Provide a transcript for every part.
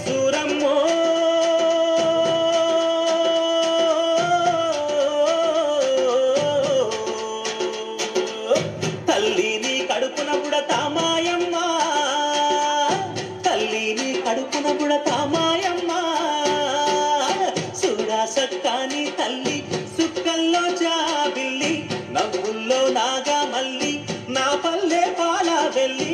సూరమ్మో తల్లిని కడుపున పుడతా మాయమ్మ తల్లిని కడుపున పుడతా మాయమ్మ చూడా సక్కాని తల్లి సుక్కల్లో జాబిల్లి నవ్వుల్లో నాగా మల్లి నా పల్లె పాల వెళ్ళి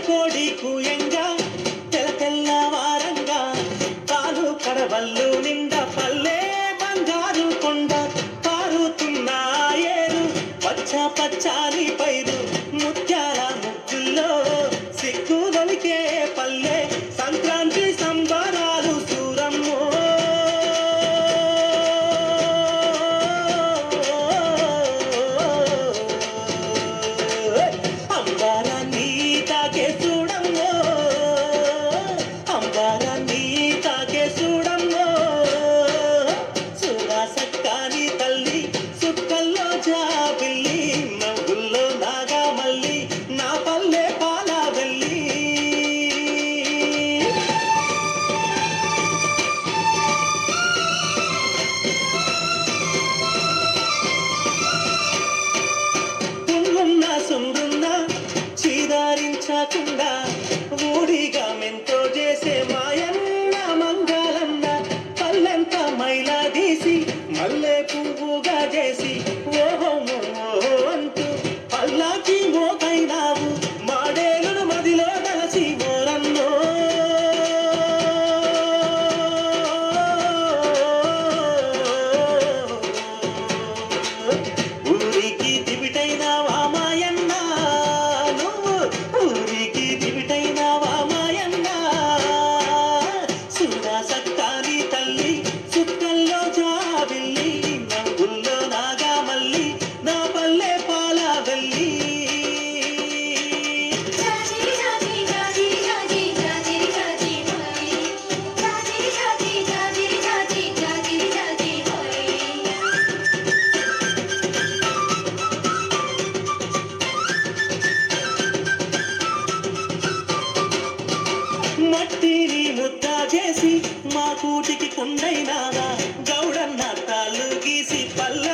కోడి కూయంగా తెల్ల వారంగా పాలు కడవల్లు నిండా పల్లె బంగారు కొండ పారుతున్న ఏరు పచ్చ పచ్చాని పైరు ముత్యాల ముగ్గుల్లో సిగ్గుదొలికే పల్లె సంక్రాంతి సంబరాలు సూరమ్మో అంబారాన్ని తాకే చూడమ్మో అంబారాన్ని తాకే చూడమ్మో చూడా సక్కాని తల్లి సుక్కల్లో జాబిల్లి నవ్వుల్లో నాగా మల్లి నా పల్లె పాల వెళ్ళి తుంగున్న సుందున్న చీదారించకుండా ఊడిగా మెంతో చేసే మాయన్న మంగళన్న పల్లెంత మైలా తీసి మల్లె పువ్వుగా చేసి ఓహో ఓహో అంటూ పల్లాకి మోకైనావు మాడేలును మదిలో దలసి ఓరన్నో ఊరికి దివిటైనావా మాయన్న నువ్వు ఊరికి దివిటైనావా మాయన్న చూడా సక్కాని తల్లి సుక్కల్లో జాబిల్లి నవ్వుల్లో నాగా మల్లి నా పల్లె పాల వెళ్ళి మట్టిని ముద్ద చేసి మా కూటికి కుండైనాదా గౌడన్న తాళ్ళు గీసి పల్లె